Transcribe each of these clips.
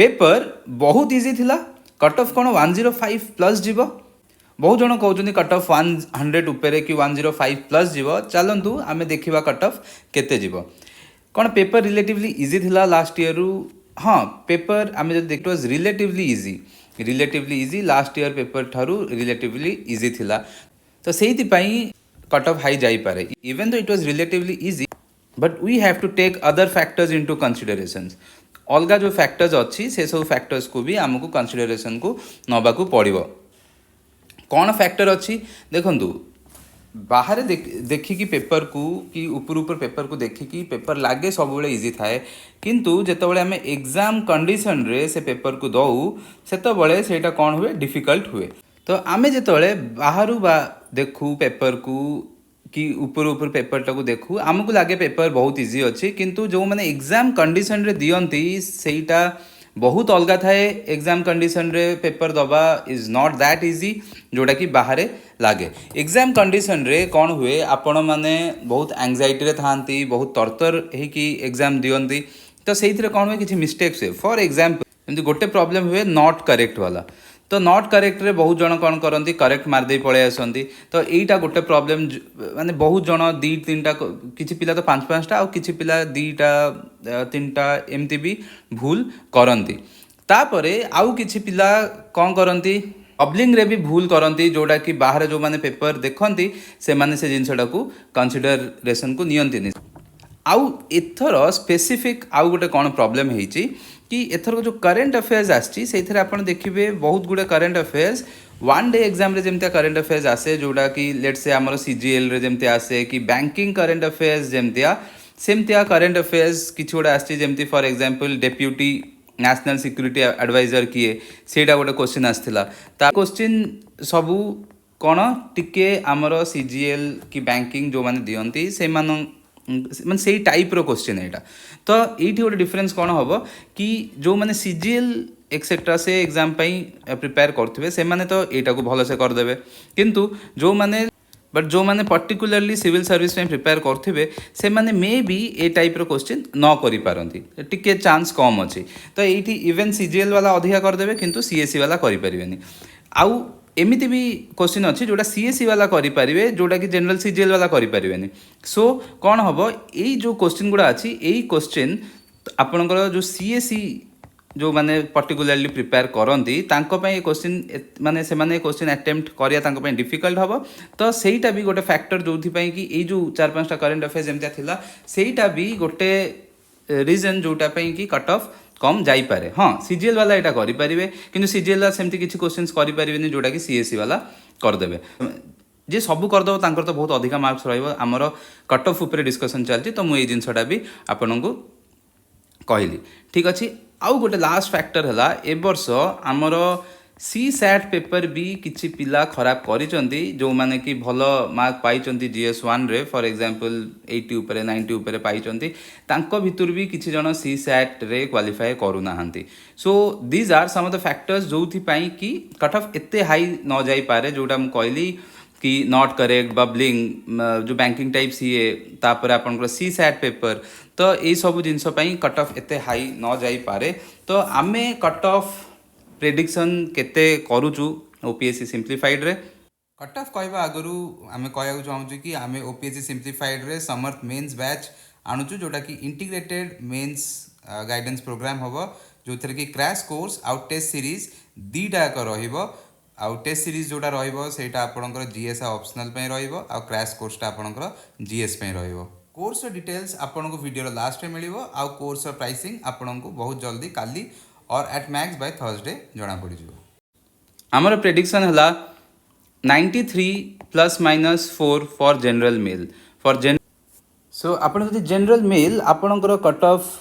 Paper बहुत easy थिला cut off कौन 105 प्लस जीव बहुत जन कहते कट ऑफ 100 उपरे कि 105 प्लस जीव चलतु आम देखा कट ऑफ केते जीव कौन पेपर रिलेटिवली इजी थिला लास्ट ईयर रु हाँ पेपर आम जो देखा relatively easy last year paper ठारू रिलेटिवली इजी थिला तो से कट ऑफ हाई जाई पारे even though it was relatively easy but we have to take other factors into considerations अलग जो फैक्टर्स अच्छी से सब फैक्टर्स को भी आमको कंसीडरेशन को नबा को पड़ो कौन फैक्टर अच्छी देखु बाहर देखिकी पेपर को कि ऊपर पेपर को देखिकी पेपर लागे सब इजी थाए किंतु जितेबाला आम एग्जाम कंडीशन रे से पेपर को दऊ से सेटा कौन हुए डिफिकल्ट हुए तो आम जिते बाहर देखू पेपर को कि ऊपर पेपर टाक देखू आमको लगे पेपर बहुत इजी अच्छी किंतु जो मैंने एग्जाम कंडीशन रे दियंती सेटा बहुत अलग थाए एग्जाम कंडीशन रे पेपर दबा इज नॉट दैट इजी जोटा कि बाहर लगे एग्जाम कंडीशन रे कौन हुए आपण मैंने बहुत एंजाइटी रे थांती बहुत तरतर होगी एग्जाम दियंती तो से कौन हुए किसी मिस्टेक्स हुए फॉर एग्जाम्पल गोटे प्रॉब्लम हुए नॉट करेक्ट वाला तो नॉट करेक्ट रे बहुत जन कौन करती करेक्ट मारदे पलि आसती तो यहीटा गोटे प्रॉब्लम माने बहुत जन दी तीन टा किसी पिला तो पांच पांचटा आ किसी पिला दीटा तीन टा एमती भी भूल करती तापरे आउ किसी पिला कौन करती पब्लिंग रे भी भूल करती जोटा कि बाहर जो माने पेपर देखती से माने से जिनसटा को कंसीडरेशन को नियंती आउ एथर स्पेसिफिक आउ गोटे कौन प्रॉब्लम होती कि एथर जो करेन्ट अफेयर्स आसी देखिए बहुत गुड़े current affairs one day exam रे जमती करेन्ट अफेयर्स आसे जोटा कि लेट से आमर सीजीएल रे जमती आसे कि बैंकिंग करेन्ट अफेयर्स जमतिया सेमतिया करेन्ट अफेयर्स किसी गोटे आसी जमती for example deputy national security advisor किए सेटा गोटे क्वेश्चन आसला ता क्वेश्चन सबू कौन टिके आमर सीजीएल कि बैंकिंग जो माने दियंती से माने से टाइप रो क्वेश्चन यहाँ तो ये गोटे डिफरेन्स कौन हम कि जो मैंने सीजीएल एक्सेट्रा से एग्जाम प्रिपेयर करेंगे से माने तो यहाँ को भल से करदे किंतु जो मैंने बट जो मैंने पर्टिकुलरली सिविल सर्विस में प्रिपेयर करेंगे से माने मे बी ए टाइप रो क्वेश्चन न करि पारंती टिके चांस कम अच्छी तो ये इवन सीजीएल वाला अधिका करदे किंतु सीएससी वाला करें आउ एमिति भी क्वेश्चन अच्छी जोटा सीएससी वाला करें जोटा कि जनरल सीजीएल वाला करें सो कौन हम यही जो क्वेश्चन गुड़ा अच्छी यही क्वेश्चन आपणकर जो सीएससी जो माने पर्टिकुलरली प्रिपेयर करती क्वेश्चन माने से माने क्वेश्चन अटेम्प्ट करिया डिफिकल्ट हम तो सेटा भी गोटे फैक्टर जो कि ये जो 4-5टा करेन्ट अफेयर्स जमती थिला सेटा भी गोटे रीजन जोटा कि कट ऑफ कम जाइपे हाँ सीजीएल वाला यहाँ करेंगे कि सीजीएल वाला सेमती किसी क्वेश्चन करें जोटा कि सीएससी वाला करदे जे सब करदे तो बहुत अधिका मार्क्स रमर कट ऑफ उपर डिस्कसन चलती तो मुझे जिनसा भी आपन को कहली ठीक अच्छे आउ गोटे लास्ट फैक्टर है ए वर्ष आमर सी सैट पेपर भी किसी पिला खराब करिसेंती जो माने कि भल मार्क पाई GS1 रे फॉर एग्जांपल 80 उपरे 90 उपरे पाई तांको भितर भी किसी जन सी सैट रे क्वालिफाई करू नाहंती so these are some of the factors जो कि कट ऑफ एते हाई न जाई पारे जोटा मु कहली कि नॉट करेक्ट बबलिंग जो बैंकिंग टाइप सीए तापर आपन सी सैट पेपर तो ये सब जिनस कट ऑफ एते हाई न जाई पारे तो आमे कट ऑफ प्रेडिक्शन केते करूचु ओपीएससी सिंप्लीफाइड रे कट ऑफ कहवा आगु आम कहूँ चाहूँ कि आम ओपीएससी सिंप्लीफाइड रे समर मेन्स बैच आणुचु जोटा कि इंटीग्रेटेड मेन्स गाइडेंस प्रोग्राम हम जो थे कि क्रैश कोर्स आउ टेस्ट सीरीज दीटा एक आउ टेस्ट सीरीज जोटा रहीटा आपंकर जीएस ऑप्शनल आउ क्रैश कोर्सटा आपंकर जीएस कोर्स डिटेल्स आपको वीडियो लास्ट में मिल आउ कोर्स प्राइसिंग आपको बहुत जल्दी काली और एट मैक्स बाय थर्सडे जना पड़ आमर प्रेडिक्शन है 93 ±4 फॉर जनरल मेल सो आप जनरल मेल आपणकर कट ऑफ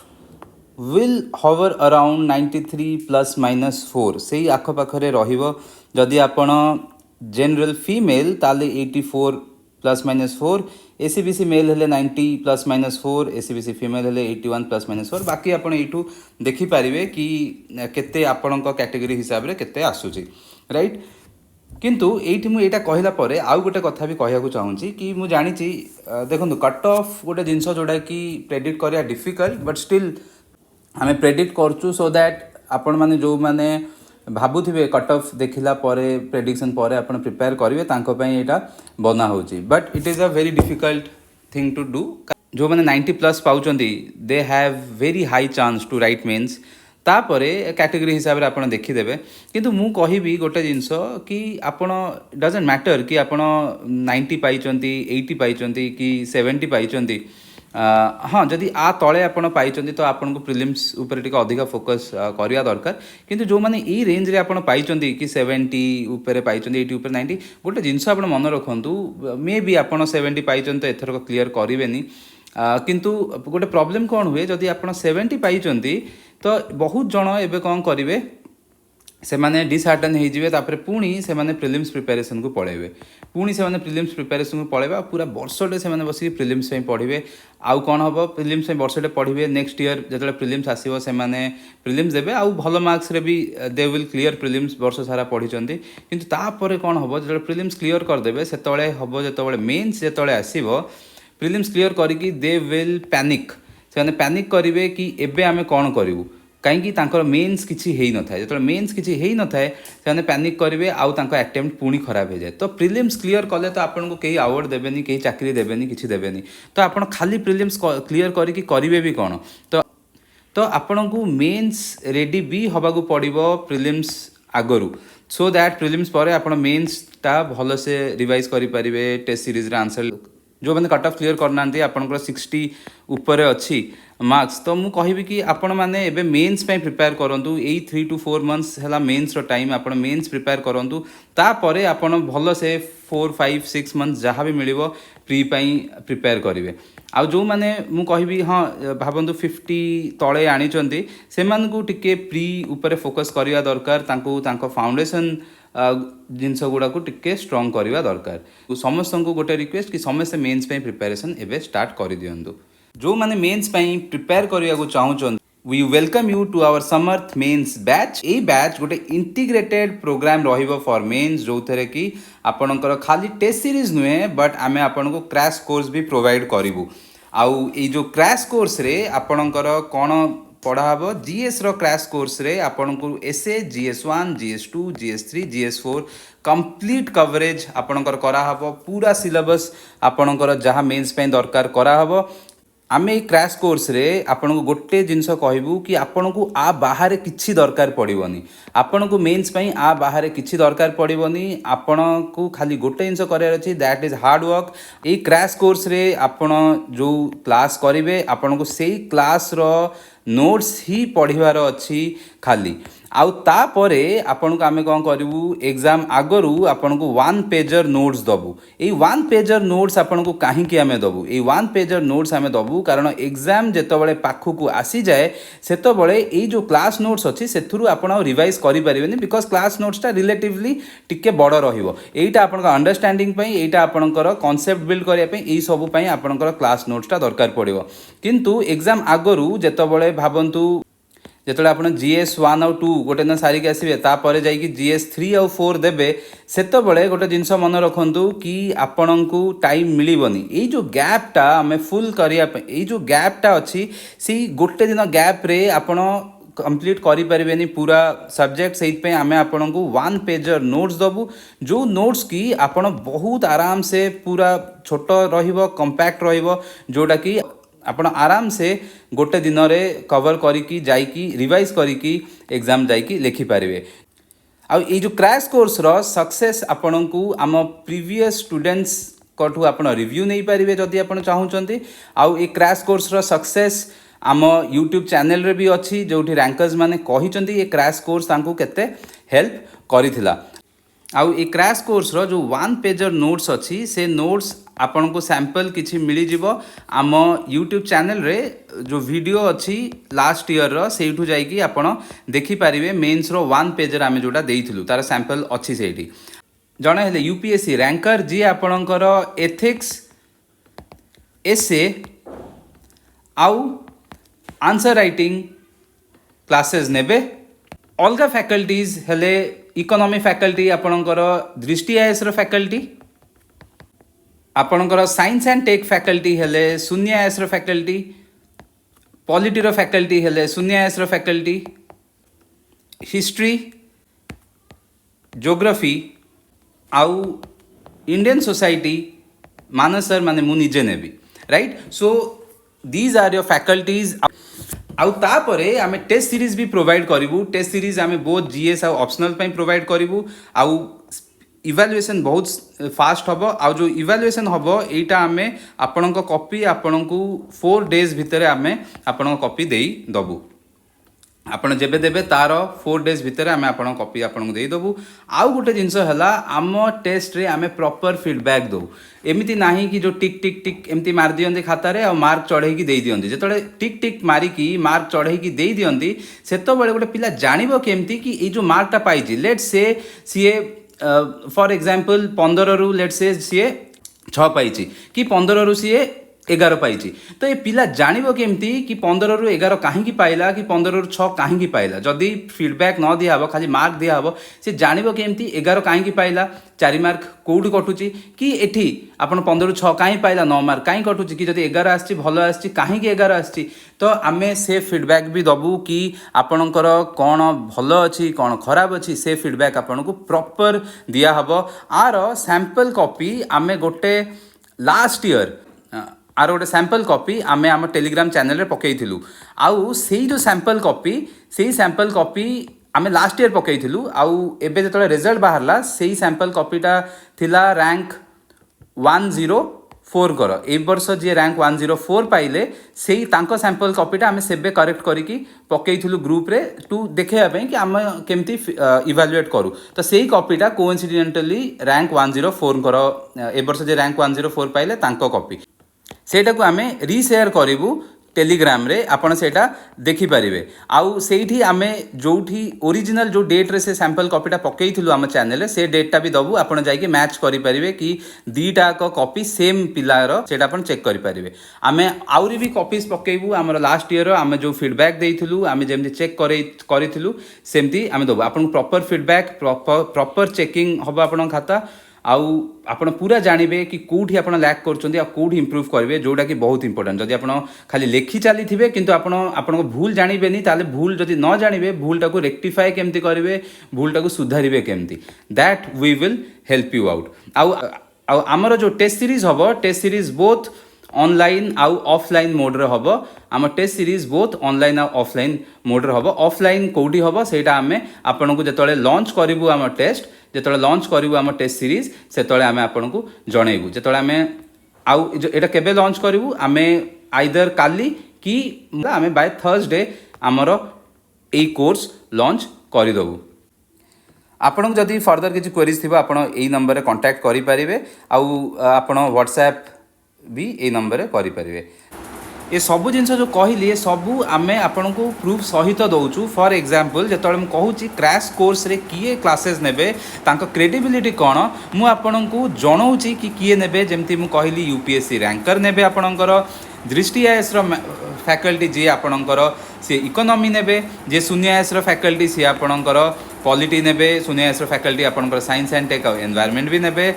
विल हवर अराउंड 93 ±4 से आखपाखे रदि आपण जनरल फीमेल ताले 84 ±4 एसीबीसी मेल हेले 90 ±4 एसीबीसी फीमेल हेले 81 ±4 बाकी आपण एठू देखि पारिबे कि केते आपण कैटेगरी हिसाब रे केते आसुची राइट किंतु एठी मु एटा कहला परे आउ गोटे कथा भी कहया को चाहूची कि मु जानि छी देखंतु कट ऑफ गोटे जिंस जोडा कि प्रेडिक्ट करिया डिफिकल्ट बट स्टिल हमें प्रेडिक्ट करचु सो दैट आपण माने जो माने भाबुथिबे कट ऑफ देखिला परे प्रेडिक्शन परे आपण प्रिपेयर करिवे तांको पई एटा बना होची but it is a very difficult thing to do जो मैंने 90+ पाउचंती they have very high chance to write mains तापरे कैटेगरी हिसाब से आप देखीदेवे किंतु मु कहिबी गोटे जिनस कि आपण डजंट मैटर कि आपण 90 पाइचंती 80 पाइचंती कि 70 पाइचंती हाँ जदि आ तले आपण पाइचंती तो आपन को प्रिलिम्स ऊपर टिके अधिक फोकस करिया दरकार किंतु जो माने ई रेंज रे आपण पाइचंती कि 70 ऊपर पाइचंती 80 ऊपर 90 गोटे जिनस आपण मन रखंतु मे बी आपण 70 पाइचंती एथर को क्लियर करिवेनी किंतु गोटे प्रॉब्लम कौन हुए जदि आपण 70 पाइचंती तो बहुत जन एबे कौन करिवे से माने डिसहार्टन हो जिवे तापर पुणी से माने प्रिलिम्स प्रिपरेशन को पळेबे पुणी से माने प्रिलिम्स प्रिपरेशन को पळेबा पूरा वर्षटे से माने बसी प्रिलिम्स पे पढिबे आउ कोन हबो प्रिलिम्स पे वर्षटे पढिबे नेक्स्ट ईयर जतले प्रिलिम्स आसीबो से माने प्रिलिम्स देबे आउ भलो मार्क्स रे भी दे विल क्लियर प्रिलिम्स वर्ष सारा पढिचंती किंतु तापर कोन हबो जतले प्रिलिम्स क्लियर कर देबे सेतळे हबो जतळे मेंस जतळे आसीबो प्रिलिम्स क्लियर करिकी दे विल पैनिक से माने पैनिक करिवे कि एबे आमे कोन करिवु कहीं मेन्स किसी हो न था जो मेन्स किसी हो न था से पैनिक करेंगे आउ अटेम्प्ट पुणी खराब हो जाए तो प्रिलिम्स क्लियर कले तो आपको कहीं अवार्ड देवेनि कहीं चाकरी देवेनि किसी देवेनि तो आप खाली प्रिलिम्स क्लियर करके करेंगे भी कौन तो आपन को मेन्स रेडी भी हवा को पड़ो प्रिलिम्स आगरू सो दैट प्रिलिम्स पर आप मेन्सटा भल से रिवाइज करेंगे टेस्ट सीरीज आंसर जो मैंने कट ऑफ क्लियर करना आपंकर 60 ऊपर अच्छी मार्क्स तो मुझे कहबी कि आपण मैंने एबे मेन्स पे प्रिपेयर करूँ यही 3 to 4 months है मेन्स टाइम आप मेन्स प्रिपेयर करूँ तापर आपन भल से 4 5 6 months जहाँ भी मिल प्री पाई प्रिपेयर करेंगे आउ जो मैंने मु कहबी हाँ भावतु 50 तले आनी से टिके प्री उपर फोकस करवा दरकार फाउंडेशन जिनस गुड़ा को टिके स्ट्रॉन्ग करवा दरकार समस्त को गोटे रिक्वेस्ट कि समस्त मेन्स पे प्रिपरेशन एबे स्टार्ट कर दिंतु जो मैंने मेन्स पे प्रिपेयर करने को चाहूँ we welcome you to our Samarth mains batch a batch गोटे इंटीग्रेटेड प्रोग्राम रहिबो फॉर मेन्स जो थे कि आपणकर खाली टेस्ट सीरीज नुहे बट आमे आपन को क्रैश कोर्स भी प्रोवाइड करूँ आउ ये जो क्रैश कोर्स रे आपणकर कौन पढ़ाब जीएस रो क्रैश कोर्स रे आपन को S A GS1 GS2 GS3 GS4 complete coverage आपणकर कराहब पूरा सिलेबस आपणकर जहाँ मेन्स पे दरकार कराहब आमे ये क्रैश कोर्स रे आपन को गोटे जिनस कहबू कि आपन को आ बाहर किछि दरकार पड़िबनी आपन को मेन्स पई आ बाहर किछि दरकार पड़िबनी आपन को खाली गोटे जिनस करार अछि that is hard work A crash course रे आपन जो क्लास करिवे आपन को सेही क्लास रो नोट्स ही पढ़िबार अच्छी खाली आउ तापरे आपन को आमे कौन करूँ एग्जाम आगरू आपन को 1 पेजर नोट्स दबू ये 1 पेजर नोट्स आपन को कहीं आमे दबू ये 1 पेजर नोट्स आमे दबू कारण एग्जाम जेतबळे पाखु को आसी जाए सेतबळे ये जो क्लास नोट्स अच्छी से आपन रिवाइज करि परिबेनी बिकॉज क्लास नोट्सटा रिलेटिवली टिके बड़ रहिबो एटा आपन अंडरस्टैंडिंग पई एटा आपनकर कांसेप्ट बिल्ड करिया पई एई सब पई आपनकर क्लास नोट्सटा दरकार पड़िबो किंतु एग्जाम आगरू जेतबळे भाबंतु जिते आप GS1 और 2 गोटे दिन सारिक आसवे तापर जा GS3 और 4 देवे सेतबळे गोटे जिनस मन रखु कि आपण को टाइम मिलबनी ये जो गैपटा आम फुल करने जो गैपटा अच्छी से गोटे दिन गैप रे आपण कंप्लीट करें पूरा सब्जेक्ट से आम आपण को 1 पेजर नोट्स दबू जो नोट्स की आपण बहुत आराम से पूरा छोट कंपैक्ट जोटा कि आपण आराम से गोटे दिन रे कवर करिकी जाइकी रिवाइज करिकी एग्जाम जाइकी लिखि पारिबे आ ये जो क्रैश कोर्स रो सक्सेस आपण को आम प्रीवियस स्टूडेंट्स कठू आपण रिव्यू नहीं पारिबे जदि आपण चाहूचंती आ ये क्रैश कोर्स रो सक्सेस आम यूट्यूब चैनल रे भी अच्छी जोठी रैंकर्स माने कहिचंती ये क्रैश कोर्स तांको केते हेल्प करिथिला आउ ये क्रैश कोर्स रो जो 1 पेजर नोट्स अच्छी से नोट्स आपन को सैंपल किछि मिली जिवो आम यूट्यूब चैनल रे जो वीडियो अच्छी लास्ट ईयर रो सेठू जाइकी आपण देखि पारिबे मेंस रो 1 पेजर आमे जोटा देइथिलु तार सैंपल अच्छी सेठी जणे हेले यूपीएससी रैंकर जी आपणकर एथिक्स एसे आउ आंसर राइटिंग क्लासेस नेबे अलगा फैकल्टीज हेले इकोनॉमी फैकल्टी आपणकर दृष्टि आईएएस रो फैकल्टी आपणकर साइंस एंड टेक फैकल्टी हेले शून्य आईएएस रो फैकल्टी पॉलिटी रो फैकल्टी हेले शून्य आईएएस रो फैकल्टी हिस्ट्री ज्योग्राफी आउ इंडियन सोसाइटी मानस सर माने मु निजे नेबी right so these are your faculties आउ तापरे आमे टेस्ट सीरीज भी प्रोवाइड करिवु टेस्ट सीरीज आमे बोथ जीएस आउ ऑप्शनल पई प्रोवाइड करिवु आउ इवैल्यूएशन बहुत फास्ट हबो आउ जो इवैल्यूएशन हबो एटा आमे आपणको कॉपी आपणको 4 डेज भितरे आमे आपणको कॉपी देई दबु आपण जेबे देबे तार 4 डेज भितर आमे आपण कॉपी आपण दे देबू आउ गोटे जिनस हला आम टेस्ट रे आमे प्रॉपर फीडबैक दो एमिति नाही कि जो टिक टिक टिक एमती मार दियंती खाता रे आ मार्क चढ़े की दे दियंती जेतले टिक टिक मारी की मार्क चढ़े की दे दियंती सेतो बेले गोटे पिला जानिबो केमती कि ए जो मार्क टा पाइजी let's say CA for example 15 रु लेट्स से सीए 6 पाइची कि 15 रु सीए 11 पाइची तो ये पिला जानिबो केमती कि 15 रु 11 काहेकि पाइला कि 15 रु 6 काहेकि पाइला जदि फीडबैक न दिया हबो खाली मार्क दिया हबो से जानिबो केमती 11 काहेकि पाइला 4 मार्क कोउडी कटुची कि एठी आपण 15 रु 6 काहे पाइला 9 मार्क काहे कटुची कि जदि 11 आछी भलो आछी काहेकि 11 आछी तो आमे से फीडबैक भी दबु कि आपणकर कोन भलो अछि कोन खराब अछि से फीडबैक आपनको प्रॉपर दिया हबो आर सैंपल कॉपी आमे गोटे लास्ट ईयर आर गोटे सैंपल कॉपी आमे आम टेलीग्राम चैनल रे पकेइथिलु आउ सेही जो सैंपल कॉपी आमे लास्ट ईयर पकेइथिलु आउ एबे जतले रिजल्ट बाहरला सेही सैंपल कॉपीटा थिला रैंक 104 कर ए वर्ष जे रैंक 104 पाइले सेही तांको सैंपल कॉपीटा आमे सेबे करेक्ट करिकी पकेइथिलु ग्रुप रे टू देखेया पई कि आमे केमती इवैल्यूएट करू तो सेही कॉपीटा कोइंसिडेंटली रैंक 104 कर ए वर्ष जे रैंक 104 पाइले तांको कॉपी सेटा को आमे रीशेयर करिवु टेलीग्राम रे आपण सेटा देखि परिबे आउ सेठी आमे जोठी ओरिजिनल जो डेट रे से सैंपल कॉपीटा पकेइथिलु हम चैनल रे से डेटटा भी दबु आपण जाई के मैच करि परिबे कि दीटा को कॉपी सेम पिलार सेटा आपण चेक करि परिबे आमे आउरी भी कॉपीज पकेइबु हमर लास्ट ईयर आमे जो फीडबैक देइथिलु आमे जेमति चेक करिथिलु सेमति आमे दबु आपण प्रॉपर फीडबैक प्रॉपर चेकिंग हबो आपण खाता आउ आपण पूरा जानबे कि कोठी आपण लैक करचोंदी आ कोठी इंप्रूव करबे जोटा कि बहुत इंपोर्टेंट जदि आपण खाली लेखि चली थिबे किंतु आपण को भूल जानिबेनी ताले भूल जदि न जानिबे भूलटा को रेक्टिफाई केमती करिवे भूलटा को सुधारिबे केमती that we will help you out आउ आमर जो टेस्ट सीरीज हबो टेस्ट सीरीज बोथ ऑनलाइन आउ ऑफलाइन मोड रे हबो आम टेस्ट सीरीज बोथ ऑनलाइन आउ ऑफलाइन मोड रे हबो ऑफलाइन कोठी हबो सेटा आमे आपण को जतले लॉन्च करिवु आम टेस्ट जेतले लॉन्च करिवु आम टेस्ट सीरीज सेतले आमे आपण को जणैबु जेतले आमे आउ एटा केबे लॉन्च करिवु आमे आइदर काली कि आमे बाय थर्सडे आमर ए कोर्स लॉन्च करि दबु आपण जदि फर्दर किछि क्वेरीज थिबो आपण एई नंबर रे कांटेक्ट करि परिबे आउ आपण व्हाट्सएप भी ए नंबर रे करि परिबे ये सबू जिनस जो कहली ये सबू आमे आपण को प्रूफ सहित दौचु फॉर एग्जांपल जेतले हम कहूची क्रैश कोर्स रे किए क्लासेस नेबे तांको क्रेडिबिलिटी कोन मु आपण को जणौची कि किए नेबे जेमती मु कहली यूपीएससी रैंकर नेबे आपणकर दृष्टि आईएएस रो फैकल्टी जे आपणकर से इकोनॉमी नेबे जे शून्य आईएएस रो फैकल्टी से आपणकर पॉलिटी नेबे शून्य आईएएस रो फैकल्टी आपणकर साइंस एंड टेक एनवायरनमेंट भी नेबे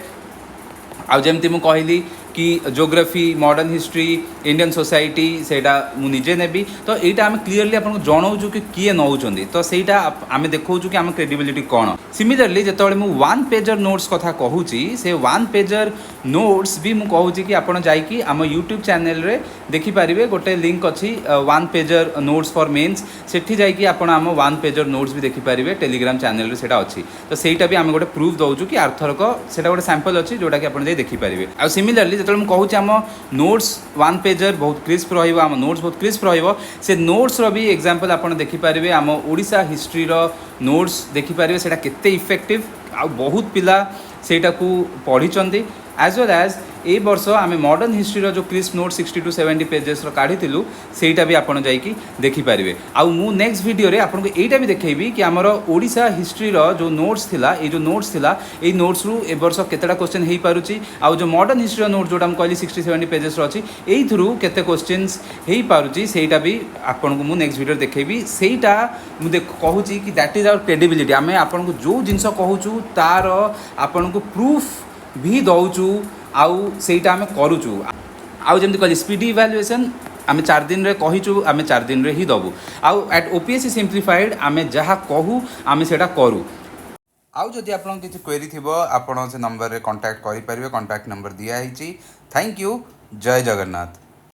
आ जेमती मु कहली कि geography modern history Indian society सेटा मु निजे नेबी तो एटा आम क्लीयरली आपन जणाउछु कि किए नौचंदी तो सेटा आम देखौछु कि आम क्रेडिबिलिटी कोन सिमिलरली जेतबेले मु वन पेजर नोट्स कथा कहूची से वन पेजर नोट्स भी मु कहूची कि आपन जाई कि आम यूट्यूब चैनल रे देखि पारिबे गोटे लिंक अछि one pager notes for mains सेठी जाई कि आपन आम वन पेजर नोट्स भी देखि पारिबे टेलीग्राम चैनल रे सेटा अछि तो सेटा भी आम गोटे प्रूफ दउछु कि आर्थरक सेटा गोटे सैंपल अछि जोटा कि आपन जाई देखि पारिबे आ सिमिलरली जेतबेले मु कहूची आम नोट्स वन पेजर बहुत क्रिस्प रहिबो आम नोट्स बहुत क्रिस्प रहिबो से नोट्स रो भी एग्जांपल आपन देखि पारिबे आम ओडिसा हिस्ट्री रो नोट्स देखि पारिबे सेटा केते इफेक्टिव आ बहुत पिला सेटा को पढिचंदी एज वेल एज ए वर्ष आम मॉडर्न हिस्ट्री रो जो क्रिस्प नोट 60 to 70 पेजेस रो काढिथिलु सेटा भी आपन जाई कि देखि पारिबे आ मु नेक्स्ट वीडियो रे आपन को एटा भी देखेबी कि हमर ओडिसा हिस्ट्री रो जो नोट्स थिला ए जो नोट्स थिला ए नोट्स रु ए वर्ष केतेटा क्वेश्चन हेई पारुची आ जो मॉडर्न हिस्ट्री रो नोट जोटा हम कहली 60 70 पेजेस रो अछि एई थ्रू केते क्वेश्चंस हेई पारुची सेटा भी आपन को मु नेक्स्ट वीडियो देखेबी सेटा मु कहूची कि दैट इज आवर क्रेडिबिलिटी आमे आपन को जो जिंस कहूचू तार आपन को प्रूफ भी दउचू आउ सेटा आमे करूचू आउ जेमति कहली स्पीडी इवैल्यूएशन आम 4 दिन रे कहीचु आम 4 दिन रे ही दबु आउ एट ओपीएससी सिंप्लीफाइड आम जहाँ कहू आम सेटा करू आउ जदि आपन किसी क्वेरी थिबो आपन से नंबर रे कांटेक्ट करि परिबे कांटेक्ट नंबर दिया हिची थैंक यू जय जगन्नाथ।